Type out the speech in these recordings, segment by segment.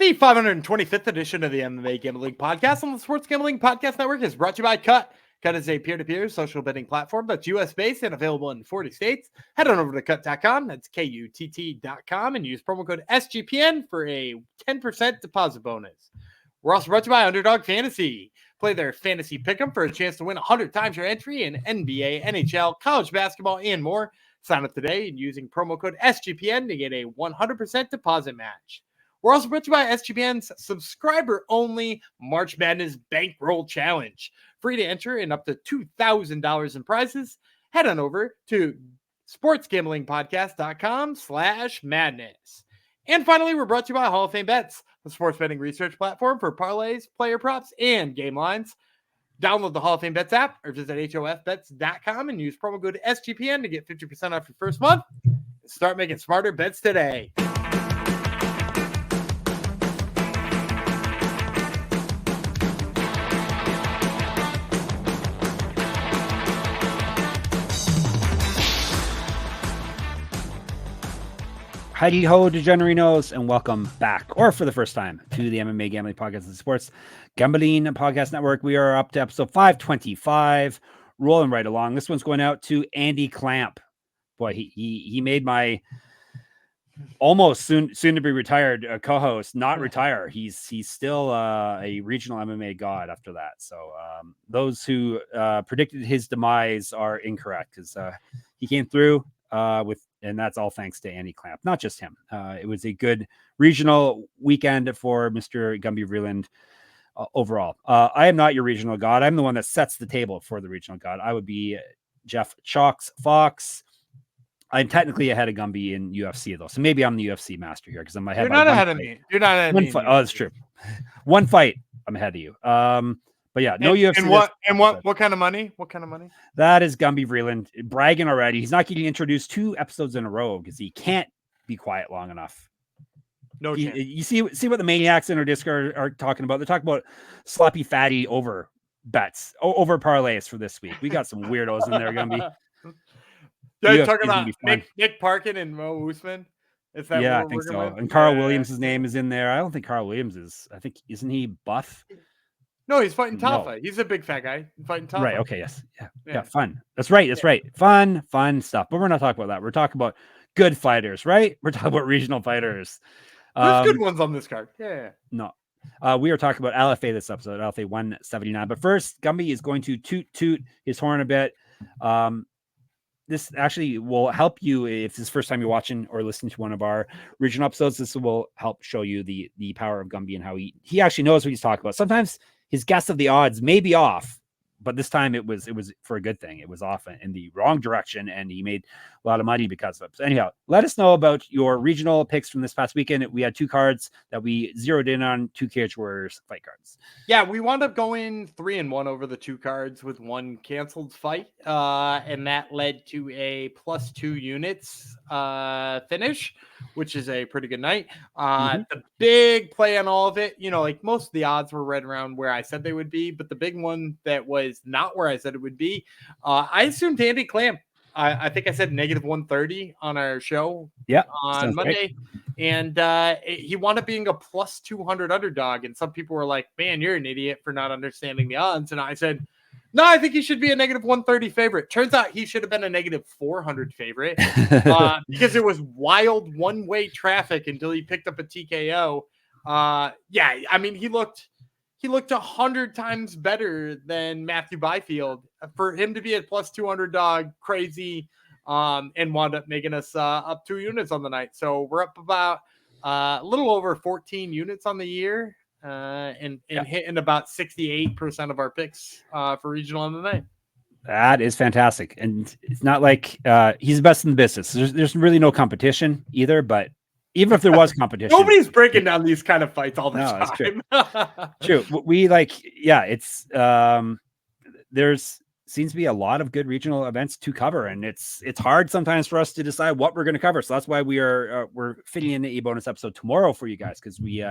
The 525th edition of the MMA Gambling Podcast on the Sports Gambling Podcast Network is brought to you by Cut. Cut is a peer-to-peer social betting platform that's U.S.-based and available in 40 states. Head on over to Cut.com, that's Kutt.com, and use promo code SGPN for a 10% deposit bonus. We're also brought to you by Underdog Fantasy. Play their fantasy pick'em for a chance to win 100 times your entry in NBA, NHL, college basketball, and more. Sign up today and using promo code SGPN to get a 100% deposit match. We're also brought to you by SGPN's subscriber-only March Madness Bankroll Challenge. Free to enter and up to $2,000 in prizes. Head on over to sportsgamblingpodcast.com/madness. And finally, we're brought to you by Hall of Fame Bets, the sports betting research platform for parlays, player props, and game lines. Download the Hall of Fame Bets app or visit hofbets.com and use promo code SGPN to get 50% off your first month. Start making smarter bets today. Heidi ho, degenerinos, and welcome back, or for the first time, to the MMA Gambling Podcast and Sports Gambling Podcast Network. We are up to episode 525, rolling right along. This one's going out to Andy Clamp. Boy, he made my almost soon to be retired co-host not retire. He's still a regional MMA god after that. So those who predicted his demise are incorrect, because he came through and that's all thanks to Andy Clamp, not just him. It was a good regional weekend for Mr. Gumby Vreeland overall. I am not your regional god. I'm the one that sets the table for the regional god. I would be Jeff Chalks Fox. I'm technically ahead of Gumby in UFC, though. So maybe I'm the UFC master here, because I'm ahead. You're not ahead of me. You're not ahead of me. Oh, that's true. One fight, I'm ahead of you. But yeah, no UFC. And what kind of money? What kind of money? That is Gumby Vreeland bragging already. He's not getting introduced 2 episodes in a row because he can't be quiet long enough. No chance. You see what the maniacs in our Discord are talking about. They're talking about sloppy fatty over bets, over parlays for this week. We got some weirdos in there, Gumby. You're talking about Nick Parkin and Mo Usman. Is that I think so. With? And Carl Williams' name is in there. I don't think Carl Williams is. I think, isn't he buff? No, he's fighting Talfa. No. He's a big fat guy. He's fighting Talfa. Right. Okay. Yes. Yeah. Fun. That's right. Fun stuff. But we're not talking about that. We're talking about good fighters, right? We're talking about regional fighters. There's good ones on this card. Yeah. No. We are talking about LFA this episode, LFA 179. But first, Gumby is going to toot his horn a bit. This actually will help you if this is the first time you're watching or listening to one of our regional episodes. This will help show you the power of Gumby and how he actually knows what he's talking about. Sometimes his guess of the odds may be off, but this time it was for a good thing. It was off in the wrong direction, and he made a lot of money because of it. So anyhow, let us know about your regional picks from this past weekend. We had 2 cards that we zeroed in on, 2 Cage Warriors fight cards. Yeah, we wound up going 3-1 over the 2 cards with 1 canceled fight, and that led to a +2 units finish, which is a pretty good night. The big play on all of it, like most of the odds were right around where I said they would be, but the big one that was not where I said it would be, I assumed Andy Clamp. I think I said -130 on our show on Monday. Right. And he wound up being a +200 underdog. And some people were like, man, you're an idiot for not understanding the odds. And I said, no, I think he should be a -130 favorite. Turns out he should have been a -400 favorite because it was wild one-way traffic until he picked up a TKO. I mean, he looked 100 times better than Matthew Byfield. For him to be a +200 dog, crazy, and wound up making us up 2 units on the night. So we're up about a little over 14 units on the year, and hitting about 68% of our picks for regional on the night. That is fantastic. And it's not like he's the best in the business. There's really no competition either, but even if there was competition, nobody's breaking down these kind of fights all the time. That's true. We it's there's seems to be a lot of good regional events to cover, and it's hard sometimes for us to decide what we're going to cover. So that's why we're fitting in a bonus episode tomorrow for you guys, because we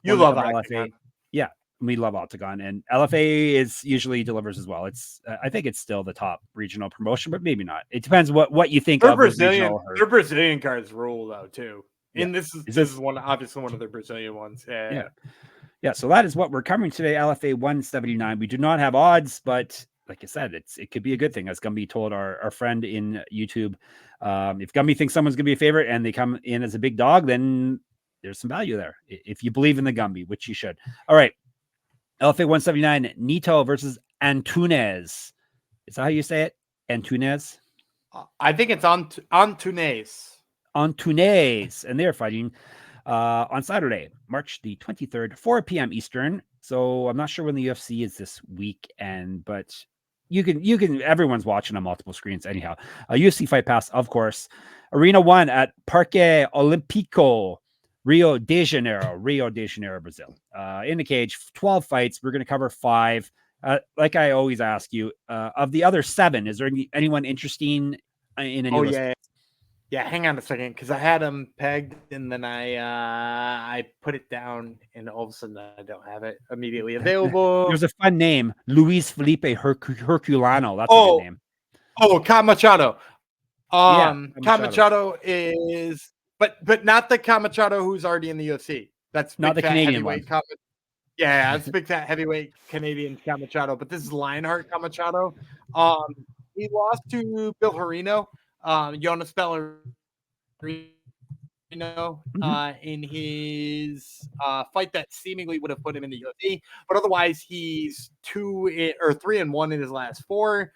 you love LFA. Yeah, we love Octagon, and LFA usually delivers as well. It's I think it's still the top regional promotion, but maybe not. It depends what you think. Their Brazilian cards rule though too. And this is one, obviously one of the Brazilian ones. Yeah. So that is what we're covering today. LFA 179. We do not have odds, but like I said, it could be a good thing. As Gumby told our friend in YouTube, if Gumby thinks someone's gonna be a favorite and they come in as a big dog, then there's some value there. If you believe in the Gumby, which you should. All right. LFA 179, Neto versus Antunes. Is that how you say it? Antunes? I think it's Antunes. Antunes. And they're fighting on Saturday, March the 23rd, 4 p.m. Eastern. So I'm not sure when the UFC is this weekend, but you can everyone's watching on multiple screens anyhow. UFC Fight Pass, of course. Arena 1 at Parque Olímpico, Rio de Janeiro, Brazil. In the cage, 12 fights. We're going to cover 5. Like I always ask you, of the other 7, is there anyone interesting in any of those? Yeah, hang on a second, because I had them pegged, and then I put it down, and all of a sudden I don't have it immediately available. There's a fun name, Luis Felipe Herculano. That's a good name. Oh, Machado. Machado is, but not the Machado who's already in the UFC. That's not the Canadian one. Yeah, that's big fat heavyweight Canadian Machado. But this is Lionheart Machado. He lost to Bill Harino. Jonas Bellerino in his fight that seemingly would have put him in the UFC, but otherwise he's 3-1 in his last 4.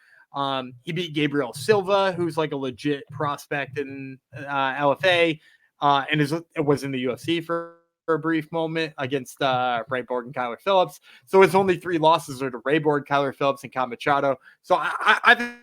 He beat Gabriel Silva, who's like a legit prospect in LFA, and was in the UFC for a brief moment against Ray Borg and Kyler Phillips. So his only 3 losses are to Ray Borg, Kyler Phillips, and Machado. So I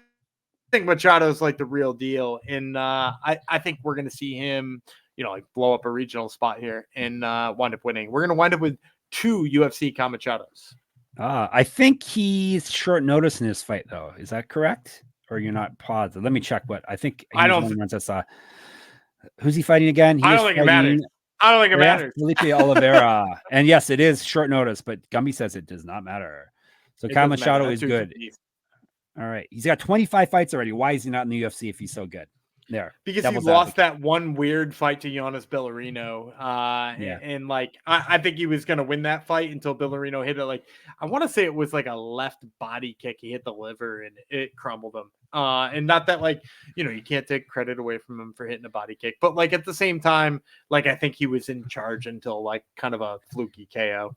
think Machado's like the real deal, and I think we're going to see him, like blow up a regional spot here and wind up winning. We're going to wind up with 2 UFC Machados. I think he's short notice in this fight, though. Is that correct? Or you're not positive? Let me check what I think. I don't. Who's he fighting again? I don't think it matters. I don't think it matters. Felipe Oliveira, and yes, it is short notice, but Gumby says it does not matter. So Kyle Machado is good. All right. He's got 25 fights already. Why is he not in the UFC if he's so good? There. Because he lost that one weird fight to Jonas Bellerino. And like, I think he was going to win that fight until Bellerino hit it. Like, I want to say it was like a left body kick. He hit the liver and it crumbled him. And not that, like, you can't take credit away from him for hitting a body kick. But like, at the same time, like, I think he was in charge until like kind of a fluky KO.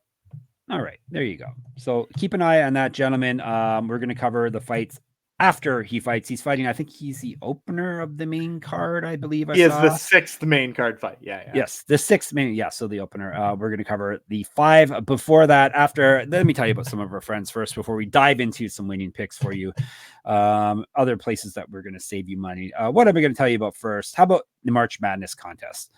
All right, there you go. So keep an eye on that, gentlemen. We're going to cover the fights after he fights. He's fighting, I think he's the opener of the main card, I believe. He is the 6th main card fight. Yeah. Yes, the 6th main. Yeah, so the opener. We're going to cover the 5 before that. After, let me tell you about some of our friends first before we dive into some winning picks for you. Other places that we're going to save you money. What am I going to tell you about first? How about the March Madness contest?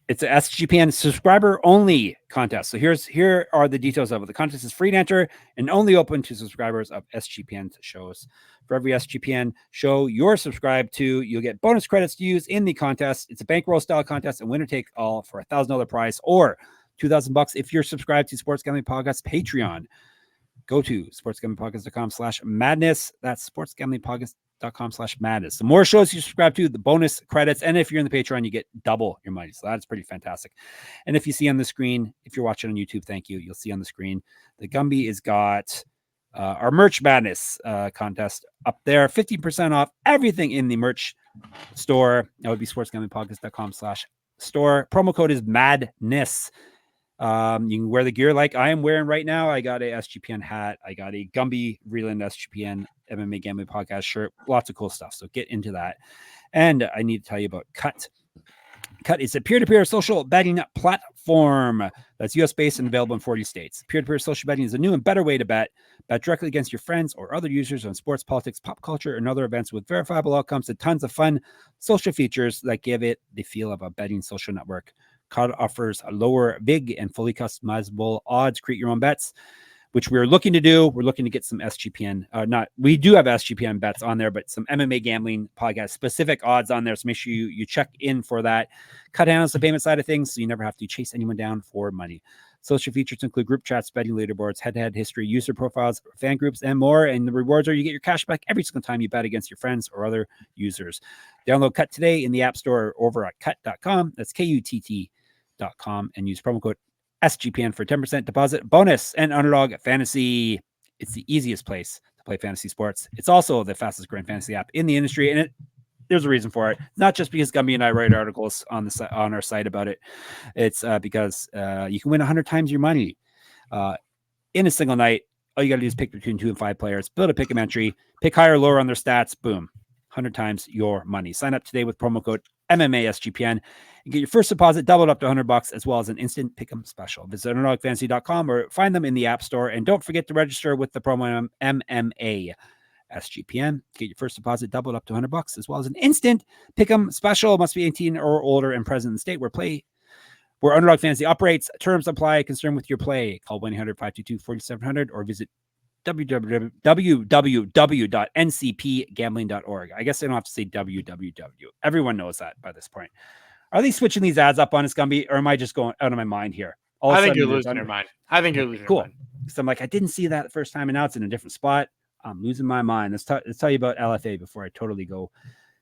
It's a SGPN subscriber only contest. So here are the details of it. The contest is free to enter and only open to subscribers of SGPN shows. For every SGPN show you're subscribed to, you'll get bonus credits to use in the contest. It's a bankroll style contest and winner take all for $1,000 prize or $2,000 if you're subscribed to Sports Gambling Podcast Patreon. Go to sportsgamblingpodcast.com/madness. That's sportsgamblingpodcast.com/madness. The more shows you subscribe to, the bonus credits. And if you're in the Patreon, you get double your money. So that's pretty fantastic. And if you see on the screen, if you're watching on YouTube, thank you. You'll see on the screen, the Gumby has got our Merch Madness contest up there. 15% off everything in the merch store. That would be sportsgamblingpodcast.com/store. Promo code is madness. You can wear the gear like I am wearing right now. I got a SGPN hat. I got a Gumby Reland SGPN MMA Gambling Podcast shirt. Lots of cool stuff. So get into that. And I need to tell you about Cut. Cut is a peer-to-peer social betting platform that's US-based and available in 40 states. Peer-to-peer social betting is a new and better way to bet. Bet directly against your friends or other users on sports, politics, pop culture, and other events with verifiable outcomes and tons of fun social features that give it the feel of a betting social network. Cut offers a lower, big, and fully customizable odds. Create your own bets which we're looking to do. We're looking to get some SGPN, we do have SGPN bets on there, but some MMA gambling podcast specific odds on there. So make sure you check in for that. Cut down on the payment side of things, so you never have to chase anyone down for money. Social features include group chats, betting leaderboards, head-to-head history, user profiles, fan groups, and more. And the rewards are you get your cash back every single time you bet against your friends or other users. Download Cut today in the App Store or over at cut.com. That's KUTT.com, and use promo code SGPN for 10% deposit bonus. And Underdog Fantasy, it's the easiest place to play fantasy sports. It's also the fastest growing fantasy app in the industry, and there's a reason for it. Not just because Gumby and I write articles on our site about it. It's because you can win 100 times your money in a single night. All you got to do is pick between 2 and 5 players, build a pick'em entry, pick higher or lower on their stats. Boom, 100 times your money. Sign up today with promo code MMASGPN and get your first deposit doubled up to $100, as well as an instant pick'em special. Visit underdogfantasy.com or find them in the App Store, and don't forget to register with the promo MMA. SGPN. Get your first deposit doubled up to $100, as well as an instant pick'em special. Must be 18 or older and present in the state where Underdog Fantasy operates. Terms apply. Concern with your play. Call 1-800-522-4700 or visit www.ncpgambling.org. I guess I don't have to say www. Everyone knows that by this point. Are they switching these ads up on us, Gumby, or am I just going out of my mind here? I think you're losing your mind. I think you're losing your mind. So I'm like, I didn't see that the first time, and now it's in a different spot. I'm losing my mind. Let's tell you about LFA before I totally go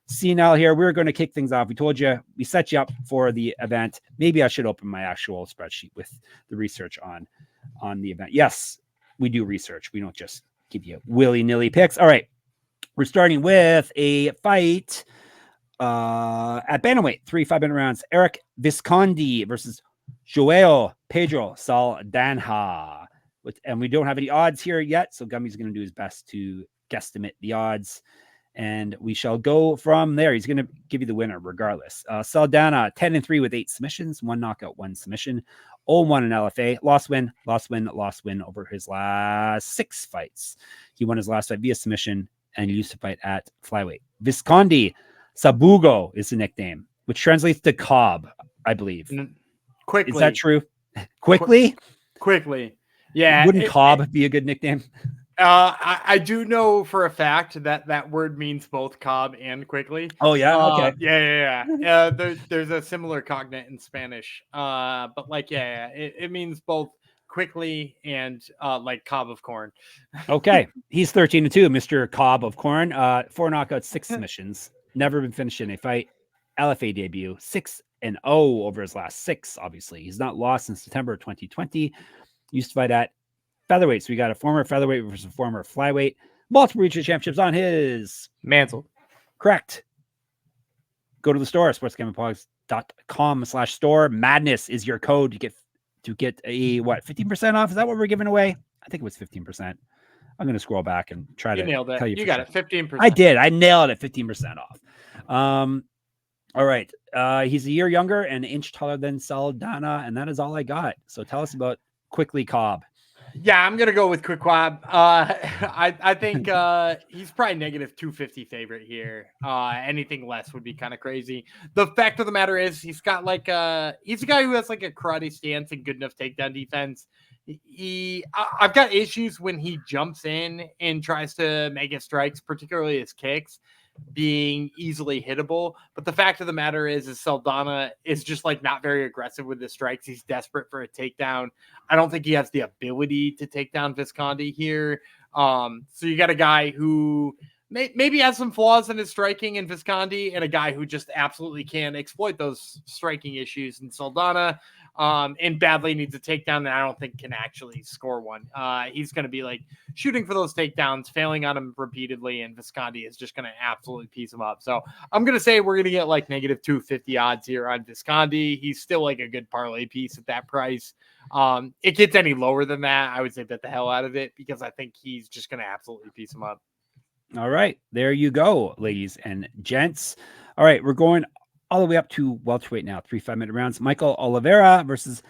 senile here. We're going to kick things off. We told you, we set you up for the event. Maybe I should open my actual spreadsheet with the research on the event. Yes, we do research. We don't just give you willy-nilly picks. All right. We're starting with a fight at bantamweight, 3 5-minute rounds. Erick Viscondi versus João Pedro Saldanha. And we don't have any odds here yet, so Gummy's going to do his best to guesstimate the odds, and we shall go from there. He's going to give you the winner regardless. Saldanha, 10-3 with 8 submissions, 1 knockout, 1 submission, 0-1 in LFA, loss win over his last 6 fights. He won his last fight via submission, and he used to fight at flyweight. Viscondi, Sabugo is the nickname, which translates to Cobb, I believe. Quickly. Is that true? Quickly? Quickly. Yeah. Wouldn't Cobb be a good nickname? I do know for a fact that word means both Cobb and quickly. Oh yeah. Okay. Yeah. There's a similar cognate in Spanish. But like, it means both quickly and like cob of corn. Okay. He's 13-2, Mr. Cobb of Corn. 4 knockouts, 6 submissions. Never been finished in a fight. LFA debut, 6-0 over his last 6. Obviously, he's not lost since September 2020. Used to fight at featherweight. So we got a former featherweight versus a former flyweight. Multiple regional championships on his mantle. Correct. Go to the store, sportsgamblingpods.com/store. Madness is your code to get a 15% off. Is that what we're giving away? I think it was 15%. I'm going to scroll back and try to nailed it. tell you. You got it. 15%. I did. I nailed it. 15% off. All right. He's a year younger and an inch taller than Saldanha, and that is all I got. So tell us about Quickly Cobb. Yeah, I'm gonna go with Quick Cobb. I think he's probably -250 favorite here. Anything less would be kind of crazy. The fact of the matter is, he's got like he's a guy who has like a karate stance and good enough takedown defense. I've got issues when he jumps in and tries to make his strikes, particularly his kicks, being easily hittable. But the fact of the matter is Saldanha is just like not very aggressive with his strikes. He's desperate for a takedown. I don't think he has the ability to take down Viscondi here. So you got a guy who maybe has some flaws in his striking in Viscondi, and a guy who just absolutely can exploit those striking issues in Saldanha. And badly needs a takedown that I don't think can actually score one. He's going to be like shooting for those takedowns, failing on him repeatedly, and Viscondi is just going to absolutely piece him up. So I'm going to say we're going to get like -250 odds here on Viscondi. He's still like a good parlay piece at that price. It gets any lower than that, I would say bet the hell out of it, because I think he's just going to absolutely piece him up. All right, there you go, ladies and gents. All right, we're going all the way up to welterweight now, 3 5-minute rounds. Michael Oliveira versus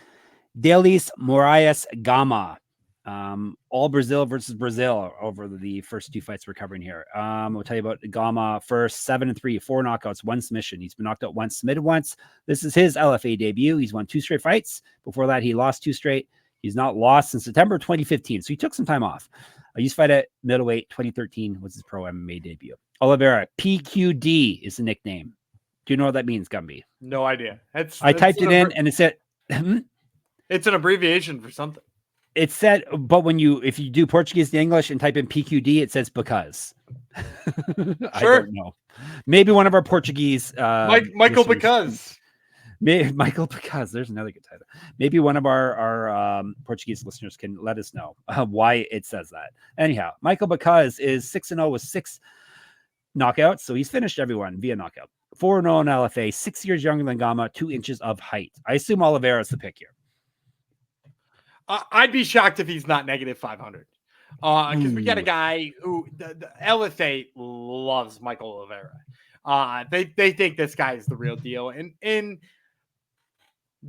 Dallys Moraes Gama. All Brazil versus Brazil over the first 2 fights we're covering here. I'll tell you about Gama first. 7-3, 4 knockouts, 1 submission. He's been knocked out once, submitted once. This is his LFA debut. He's won 2 straight fights. Before that, he lost 2 straight. He's not lost since September 2015, so he took some time off. I used to fight at middleweight. 2013 was his pro MMA debut. Oliveira, PQD is the nickname. Do you know what that means, Gumby? No idea. I typed it in and it said it's an abbreviation for something. It said, but if you do Portuguese to English and type in PQD, it says because. Sure. I don't know. Maybe one of our Portuguese Michael because. Michael because there's another good title. Maybe one of our Portuguese listeners can let us know why it says that. Anyhow, Michael because is 6-0 with 6 knockouts, so he's finished everyone via knockout. 4-0 in LFA, 6 years younger than Gama, 2 inches of height. I assume Oliveira is the pick here. I'd be shocked if he's not negative 500. Because we got a guy who the LFA loves Michael Oliveira. They think this guy is the real deal. And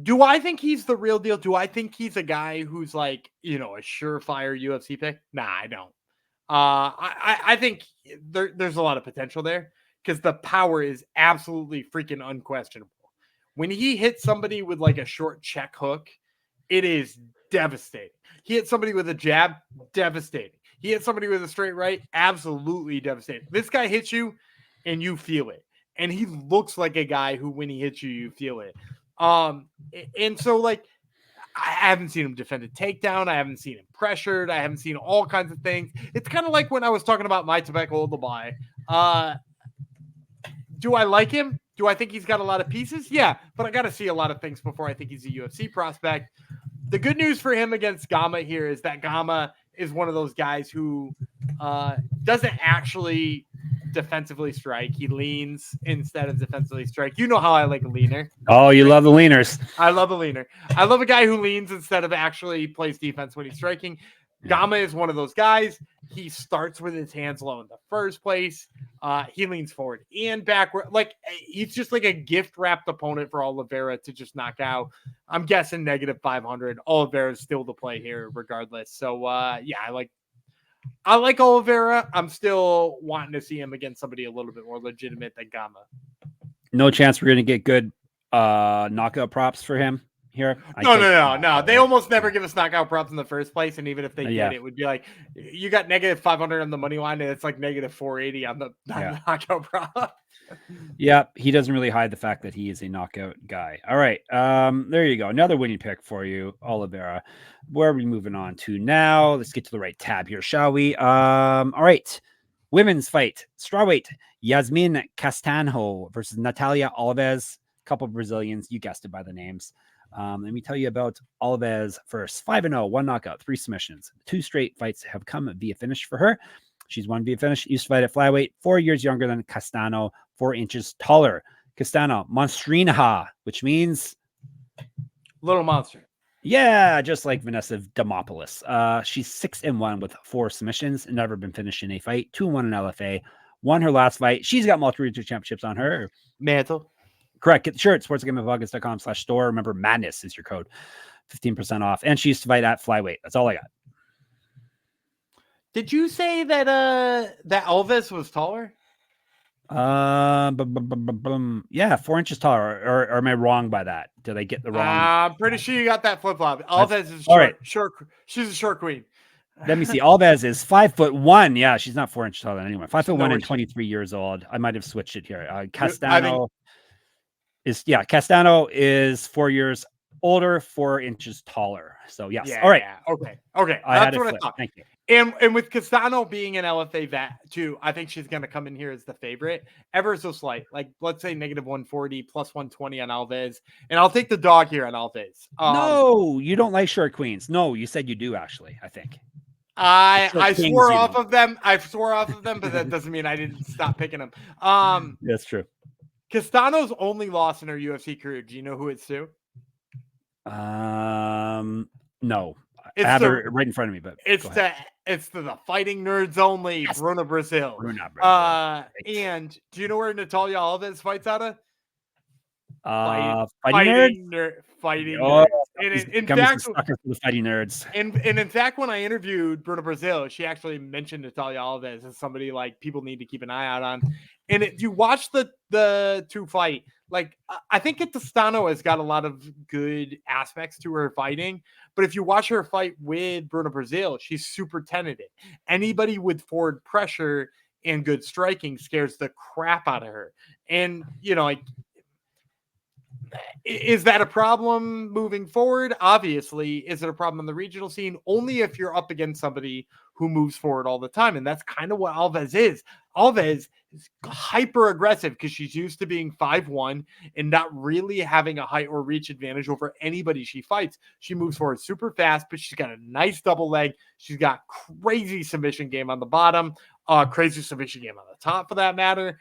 do I think he's the real deal? Do I think he's a guy who's like, a surefire UFC pick? Nah, I don't. I think there's a lot of potential there because the power is absolutely freaking unquestionable. When he hits somebody with like a short check hook, it is devastating. He hit somebody with a jab, devastating. He hit somebody with a straight right, absolutely devastating. This guy hits you and you feel it. And he looks like a guy who, when he hits you, you feel it. And so like, I haven't seen him defend a takedown. I haven't seen him pressured. I haven't seen all kinds of things. It's kind of like when I was talking about my tobacco Dubai. Do I like him? Do I think he's got a lot of pieces? Yeah, but I got to see a lot of things before I think he's a UFC prospect. The good news for him against Gama here is that Gama is one of those guys who doesn't actually defensively strike. He leans instead of defensively strike. You know how I like a leaner. Oh, you love the leaners. I love a leaner. I love a guy who leans instead of actually plays defense when he's striking. Gama is one of those guys. He starts with his hands low in the first place. He leans forward and backward. Like, he's just like a gift-wrapped opponent for Oliveira to just knock out. I'm guessing negative 500. Oliveira is still the play here regardless. So, yeah, I like Oliveira. I'm still wanting to see him against somebody a little bit more legitimate than Gama. No chance we're going to get good knockout props for him here. No. They almost never give us knockout props in the first place. And even if they did, it would be like, you got negative 500 on the money line and it's like negative 480 on the knockout prop. Yeah, he doesn't really hide the fact that he is a knockout guy. All right. There you go. Another winning pick for you, Oliveira. Where are we moving on to now? Let's get to the right tab here, shall we? All right. Women's fight. Strawweight. Yasmin Castanho versus Natalia Alves. Couple of Brazilians. You guessed it by the names. Let me tell you about Alves first. 5-0, 1 knockout, 3 submissions. 2 straight fights have come via finish for her. She's won via finish. Used to fight at flyweight. 4 years younger than Castanho. 4 inches taller. Castanho, monstrina, which means little monster. Yeah, just like Vanessa Demopoulos. She's 6-1 with 4 submissions. Never been finished in a fight. 2-1 in LFA. Won her last fight. She's got multiple regional championships on her. Mantle. Correct. Get the shirt. sportsgamingpodcast.com/store. Remember, madness is your code. 15% off. And she used to fight at flyweight. That's all I got. Did you say that that Alves was taller? Yeah, 4 inches taller. Or am I wrong by that? Did I get the wrong? I'm pretty sure you got that flip flop. Alves is short. She's a short queen. Let me see. Alves is 5'1". Yeah, she's not 4 inches taller than anyone. 5'1" and 23 years old. I might have switched it here. Castanho is 4 years older, 4 inches taller. So yes. Yeah, all right. Yeah. Okay. That's what I thought. Thank you. And with Castanho being an LFA vet too, I think she's going to come in here as the favorite. Ever so slight, like let's say negative 140 plus 120 on Alves, and I'll take the dog here on Alves. No, you don't like short queens. No, you said you do actually. I think. I swore off of them. But that doesn't mean I didn't stop picking them. That's true. Castanho's only loss in her UFC career. Do you know who it's to? No. I have her right in front of me, but it's to the fighting nerds only. Yes. Bruna Brazil. And do you know where Natalia Alves fights out of? Fighting nerds. And in fact, the fighting nerds. And in fact, when I interviewed Bruna Brazil, she actually mentioned Natalia Alves as somebody like people need to keep an eye out on. And you watch the 2 fight, Like, I think Castanho has got a lot of good aspects to her fighting, but if you watch her fight with Bruna Brazil, she's super tentative. Anybody with forward pressure and good striking scares the crap out of her. And, like, is that a problem moving forward? Obviously. Is it a problem in the regional scene? Only if you're up against somebody who moves forward all the time. And that's kind of what Alves is. Alves is hyper aggressive because she's used to being 5'1" and not really having a height or reach advantage over anybody she fights. She moves forward super fast, but she's got a nice double leg. She's got crazy submission game on the bottom, crazy submission game on the top for that matter.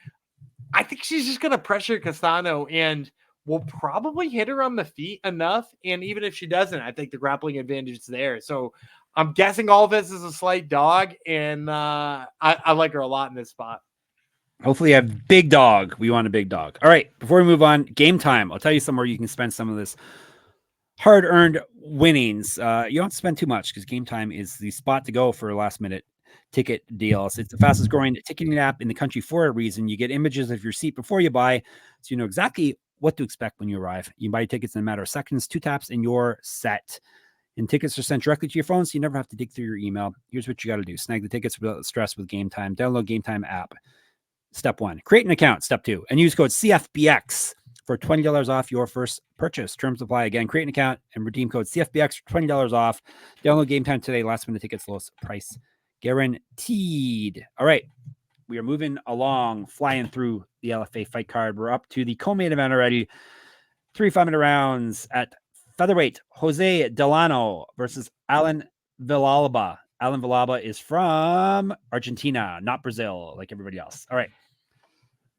I think she's just going to pressure Castanho and will probably hit her on the feet enough. And even if she doesn't, I think the grappling advantage is there. So I'm guessing Alves is a slight dog, and I like her a lot in this spot. Hopefully you have big dog. We want a big dog. All right, before we move on, game time. I'll tell you somewhere you can spend some of this hard-earned winnings. You don't have to spend too much because game time is the spot to go for last-minute ticket deals. It's the fastest growing ticketing app in the country for a reason. You get images of your seat before you buy, so you know exactly what to expect when you arrive. You can buy tickets in a matter of seconds, 2 taps, and you're set. And tickets are sent directly to your phone, so you never have to dig through your email. Here's what you got to do. Snag the tickets without stress with Game Time. Download Game Time app. Step 1. Create an account. Step 2. And use code CFBX for $20 off your first purchase. Terms apply. Again, create an account and redeem code CFBX for $20 off. Download Game Time today. Last minute tickets, lowest price guaranteed. All right. We are moving along, flying through the LFA fight card. We're up to the co-main event already. 3 5-minute rounds at featherweight. José Delano versus Alan Villalba. Alan Villalba is from Argentina, not Brazil, like everybody else. All right.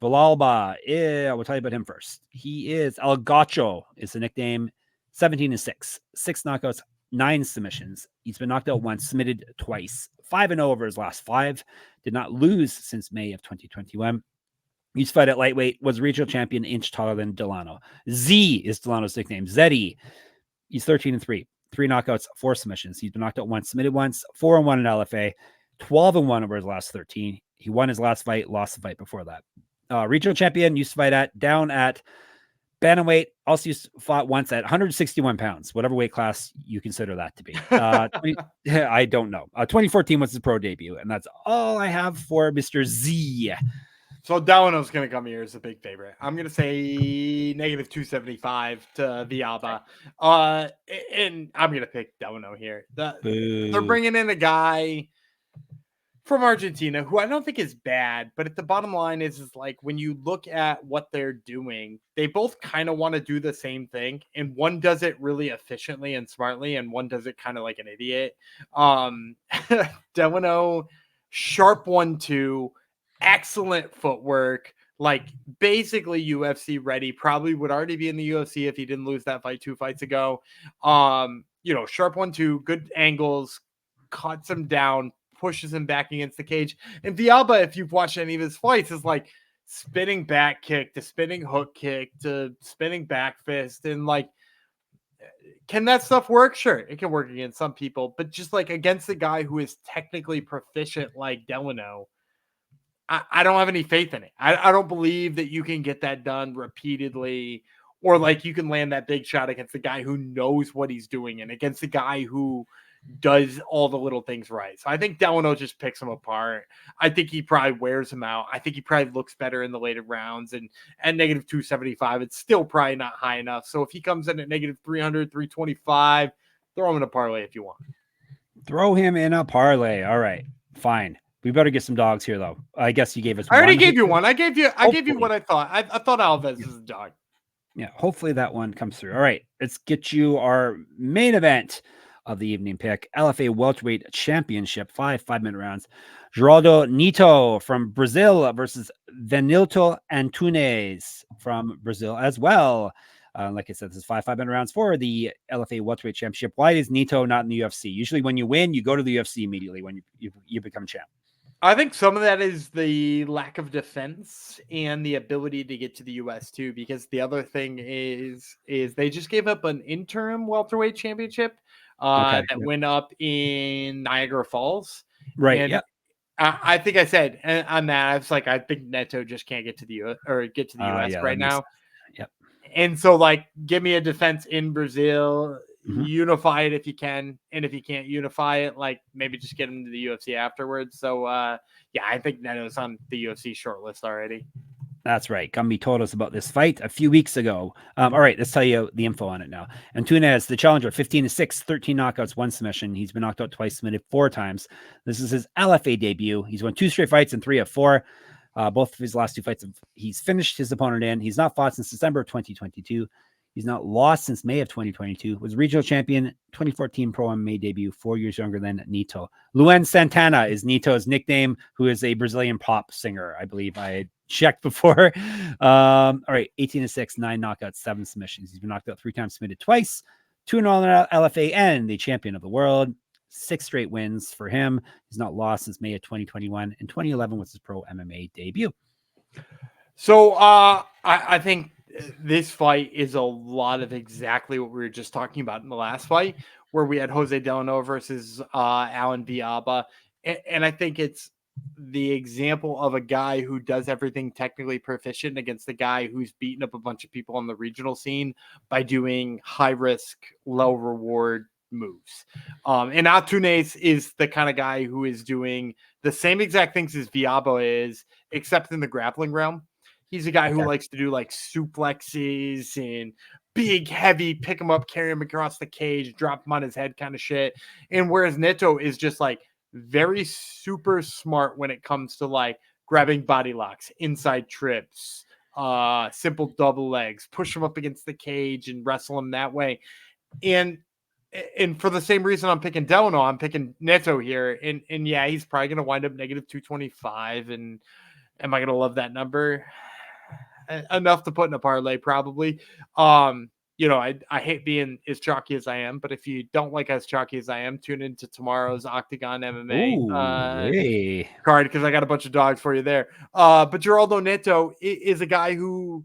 Villalba, I will tell you about him first. He is El Gacho, is the nickname. 17-6. 6 knockouts, 9 submissions. He's been knocked out once, submitted twice. 5-0 over his last 5. Did not lose since May of 2021. He's fight at lightweight, was regional champion, inch taller than Delano. Z is Delano's nickname. Zeddy. He's 13-3. 3 knockouts, 4 submissions. He's been knocked out once, submitted once, 4-1 in LFA, 12-1 over his last 13. He won his last fight, lost the fight before that. Regional champion, used to fight down at bantamweight, also fought once at 161 pounds, whatever weight class you consider that to be. I don't know. 2014 was his pro debut, and that's all I have for Mr. Z. So Delano's going to come here as a big favorite. I'm going to say negative 275 to Villalba. And I'm going to pick Delano here. They're bringing in a guy from Argentina who I don't think is bad, but at the bottom line is like when you look at what they're doing, they both kind of want to do the same thing. And one does it really efficiently and smartly, and one does it kind of like an idiot. Delano, sharp 1-2. Excellent footwork, like basically UFC ready. Probably would already be in the UFC if he didn't lose that fight 2 fights ago. Sharp 1-2, good angles, cuts him down, pushes him back against the cage. And Villalba, if you've watched any of his fights, is like spinning back kick to spinning hook kick to spinning back fist. And like, can that stuff work? Sure, it can work against some people, but just like against a guy who is technically proficient like Delano, I don't have any faith in it. I don't believe that you can get that done repeatedly, or like you can land that big shot against the guy who knows what he's doing and against the guy who does all the little things right. So I think Delano just picks him apart. I think he probably wears him out. I think he probably looks better in the later rounds, and at negative 275, it's still probably not high enough. So if he comes in at negative 300, 325, throw him in a parlay if you want. Throw him in a parlay. All right, fine. We better get some dogs here, though. I guess you gave us. I already gave you one. I gave you what I thought. I thought Alves is a dog. Yeah, hopefully that one comes through. All right, let's get you our main event of the evening pick: LFA welterweight championship, 5-minute rounds. Geraldo Neto from Brazil versus Vanilto Antunes from Brazil as well. Like I said, this is 5-minute rounds for the LFA welterweight championship. Why is Neto not in the UFC? Usually, when you win, you go to the UFC immediately when you become champ. I think some of that is the lack of defense and the ability to get to the US too, because the other thing is they just gave up an interim welterweight championship that went up in Niagara Falls. Right. And yeah. I think I said on that, I was like, I think Neto just can't get to the US right now. And so like, give me a defense in Brazil, Mhm. unify it if you can. And if you can't unify it, like maybe just get him to the UFC afterwards. So yeah, I think Neto's on the UFC shortlist already. That's right. Gumby told us about this fight a few weeks ago. All right, let's tell you the info on it now. Antunes, the challenger, 15-6, 13 knockouts, 1 submission. He's been knocked out twice, submitted 4 times. This is his LFA debut. He's won 2 straight fights and 3 of 4. Both of his last 2 fights, he's finished his opponent in. He's not fought since December of 2022. He's not lost since May of 2022. Was regional champion, 2014 Pro MMA debut, 4 years younger than Neto. Luen Santana is Neto's nickname, who is a Brazilian pop singer. I believe I had checked before. All right, 18-6, 9 knockouts, 7 submissions. He's been knocked out 3 times, submitted twice. 2-0 on LFA and the champion of the world. 6 straight wins for him. He's not lost since May of 2021. And 2011 was his pro MMA debut. So I think this fight is a lot of exactly what we were just talking about in the last fight, where we had Jose Delano versus Alan Villalba. And I think it's the example of a guy who does everything technically proficient against the guy who's beaten up a bunch of people on the regional scene by doing high risk, low reward moves. And Antunes is the kind of guy who is doing the same exact things as Villalba is, except in the grappling realm. He's a guy who likes to do like suplexes and big, heavy, pick him up, carry him across the cage, drop him on his head kind of shit. And whereas Neto is just like very super smart when it comes to like grabbing body locks, inside trips, simple double legs, push him up against the cage and wrestle him that way. And for the same reason I'm picking Delano, I'm picking Neto here. And yeah, he's probably going to wind up negative 225. And am I going to love that number? Enough to put in a parlay, probably. You know, I hate being as chalky as I am, but if you don't like as chalky as I am, tune into tomorrow's Octagon MMA card, because I got a bunch of dogs for you there. But Geraldo Neto is a guy who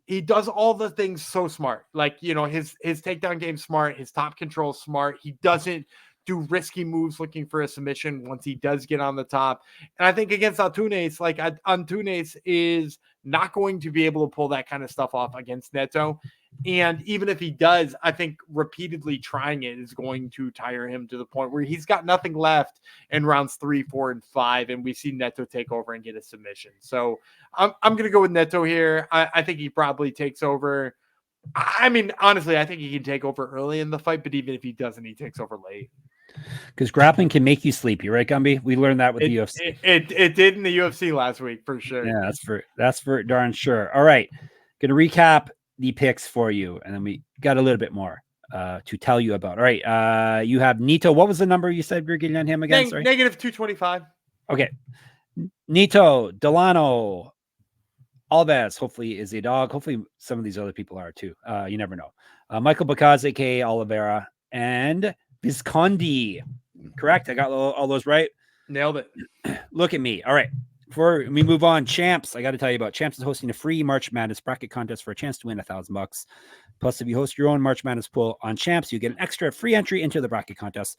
he does all the things so smart. Like, you know, his takedown game smart, his top control smart. He doesn't do risky moves looking for a submission once he does get on the top. And I think against Antunes, like Antunes is not going to be able to pull that kind of stuff off against Neto. And even if he does, I think repeatedly trying it is going to tire him to the point where he's got nothing left in rounds 3, 4, and 5. And we see Neto take over and get a submission. So I'm going to go with Neto here. I think he probably takes over. I mean, honestly, I think he can take over early in the fight, but even if he doesn't, he takes over late. Because grappling can make you sleepy, right, Gumby? We learned that with the UFC. It did in the UFC last week for sure. Yeah, that's for darn sure. All right, gonna recap the picks for you, and then we got a little bit more to tell you about. All right, you have Neto. What was the number you said you're getting on him again? Sorry, negative 225. Okay, Neto, Delano, Alves. Hopefully is a dog. Hopefully some of these other people are too. You never know. Michael Bacaz, aka Oliveira, and Viscondi. Correct. I got all those right. Nailed it. Look at me. All right. Before we move on, Champs, I got to tell you about Champs is hosting a free March Madness bracket contest for a chance to win $1,000. Plus, if you host your own March Madness pool on Champs, you get an extra free entry into the bracket contest.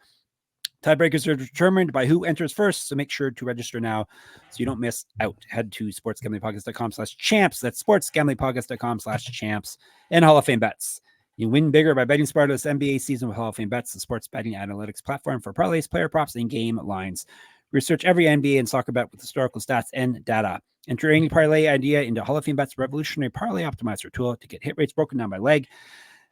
Tiebreakers are determined by who enters first, so make sure to register now so you don't miss out. Head to sportsgamblingpodcast.com/champs. That's sportsgamblingpodcast.com/champs and Hall of Fame bets. You win bigger by betting smarter this NBA season with Hall of Fame bets, the sports betting analytics platform for parlays, player props, and game lines. Research every NBA and soccer bet with historical stats and data. Enter any parlay idea into Hall of Fame Bet's revolutionary parlay optimizer tool to get hit rates broken down by leg,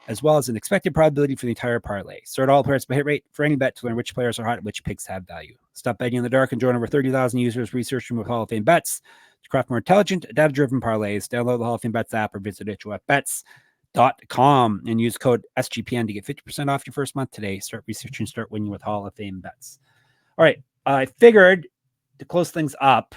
as well as an expected probability for the entire parlay. Sort all players by hit rate for any bet to learn which players are hot and which picks have value. Stop betting in the dark and join over 30,000 users researching with Hall of Fame Bets to craft more intelligent, data-driven parlays. Download the Hall of Fame Bets app or visit HOFBets.com and use code SGPN to get 50% off your first month today. Start researching, start winning with Hall of Fame Bets. All right. I figured to close things up,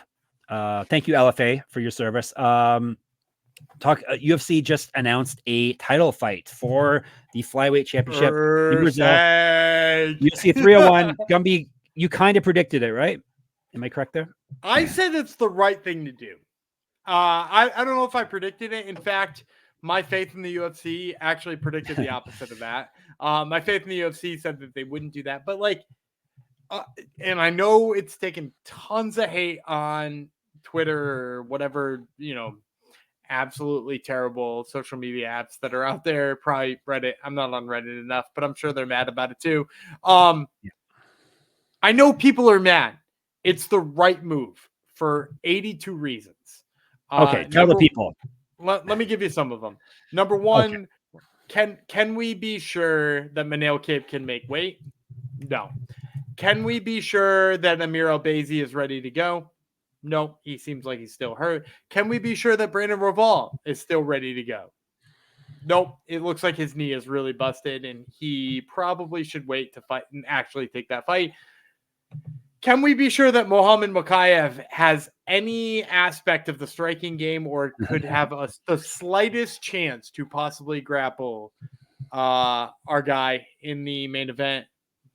thank you, LFA, for your service. UFC just announced a title fight for the flyweight championship in Brazil. UFC 301. Gumby, you kind of predicted it, right? Am I correct there? I said it's the right thing to do. I don't know if I predicted it. In fact, my faith in the UFC actually predicted the opposite of that. My faith in the UFC said that they wouldn't do that. But like, and I know it's taken tons of hate on Twitter or whatever, you know, absolutely terrible social media apps that are out there. Probably Reddit. I'm not on Reddit enough, but I'm sure they're mad about it too. I know people are mad. It's the right move for 82 reasons. Okay, tell the people. Let me give you some of them. Number one, can we be sure that Manel Cape can make weight? No. Can we be sure that Amir Albazi is ready to go? No, he seems like he's still hurt. Can we be sure that Brandon Roval is still ready to go? Nope. It looks like his knee is really busted, and he probably should wait to fight and actually take that fight. Can we be sure that Mohamed Mokaev has any aspect of the striking game or could have the slightest chance to possibly grapple our guy in the main event?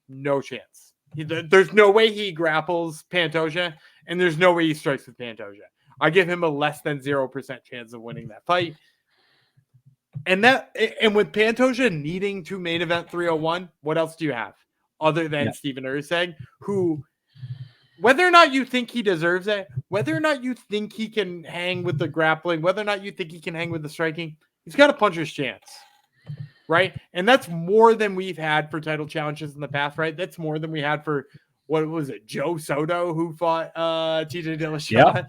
No chance. There's no way he grapples Pantoja, and there's no way he strikes with Pantoja. I give him a less than 0% chance of winning that fight. And with Pantoja needing to main event 301, what else do you have other than Steven Erceg, who, whether or not you think he deserves it, whether or not you think he can hang with the grappling, whether or not you think he can hang with the striking, he's got a puncher's chance, right? And that's more than we've had for title challenges in the past, right? That's more than we had for, what was it, Joe Soto, who fought TJ Dillashaw?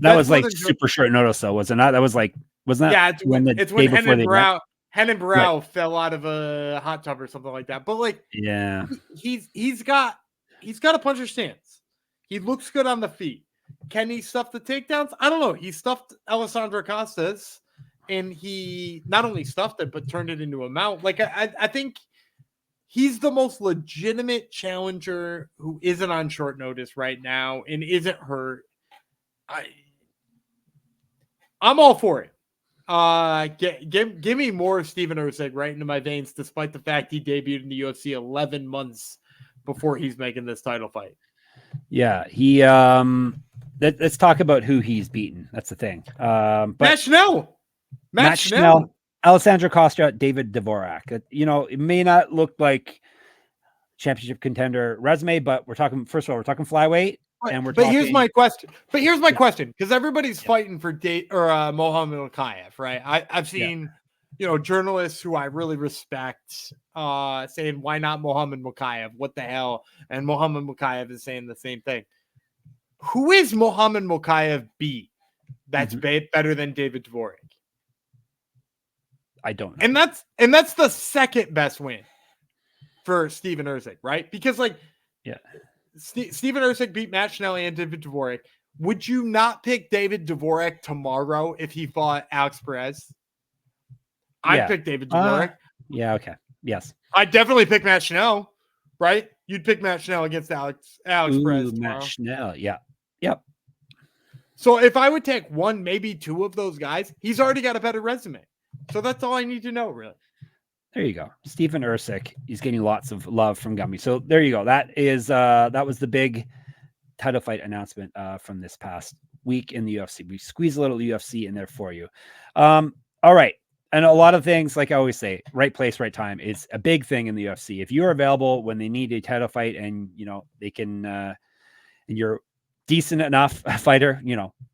That was like super short notice, though, was it not? That was like, wasn't that when Henan Brow fell out of a hot tub or something like that. But like, he's got a puncher's stance. He looks good on the feet. Can he stuff the takedowns? I don't know. He stuffed Alessandro Costas, and he not only stuffed it, but turned it into a mount. Like, I think he's the most legitimate challenger who isn't on short notice right now and isn't hurt. I'm all for it. Give me more of Steven Erceg right into my veins, despite the fact he debuted in the UFC 11 months before he's making this title fight. Yeah, he let's talk about who he's beaten. That's the thing. Matt Schnell, Alessandro Costa, David Dvorak. It may not look like championship contender resume, but we're talking flyweight. But here's my question. Because everybody's fighting for Mohamed Mokaev, right? I've seen, journalists who I really respect saying, why not Mohamed Mokaev? What the hell? And Mohamed Mokaev is saying the same thing. Who is Mohamed Mokaev beat that's better than David Dvorak? I don't know. And that's the second best win for Steven Erceg, right? Because Steven Erceg beat Matt Schnell and David Dvorak. Would you not pick David Dvorak tomorrow if he fought Alex Perez? I'd pick David Dvorak. Okay. Yes. I'd definitely pick Matt Schnell, right? You'd pick Matt Schnell against Alex Perez tomorrow. Matt Schnell, yeah. Yep. So if I would take one, maybe two of those guys, he's already got a better resume. So that's all I need to know, really. There you go. Steven Erceg. He's getting lots of love from Gumby. So there you go. That was the big title fight announcement from this past week in the UFC. We squeeze a little UFC in there for you. All right. And a lot of things, like I always say, right place, right time is a big thing in the UFC. If you're available when they need a title fight and, they can, and you're decent enough fighter,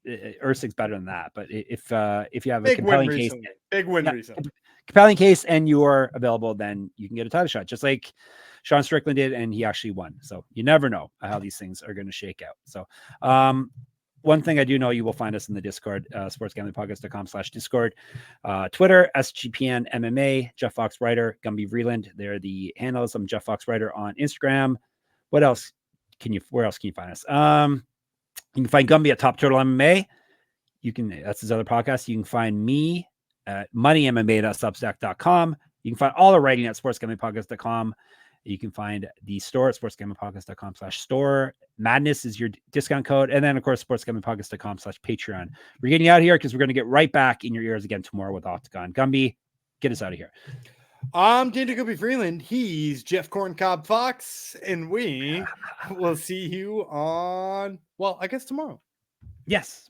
Erceg's better than that. But if you have a compelling case, compelling case and you're available, then you can get a title shot, just like Sean Strickland did, and he actually won. So you never know how these things are going to shake out. So one thing I do know, you will find us in the Discord, sportsgamblingpodcast.com/Discord, Twitter, SGPN MMA, Jeff Fox Writer, Gumby Vreeland. They're the handles. I'm Jeff Fox Writer on Instagram. Where else can you find us? You can find Gumby at Top Turtle MMA. That's his other podcast. You can find me at moneymma.substack.com. You can find all the writing at sportsgamblingpodcast.com. You can find the store at sportsgamblingpodcast.com/store. Madness is your discount code. And then, of course, sportsgamblingpodcast.com/Patreon. We're getting out of here because we're going to get right back in your ears again tomorrow with Octagon. Gumby, get us out of here. I'm Danger Gumby Freeland. He's Jeff Corncob Fox. And we will see you on, I guess tomorrow. Yes.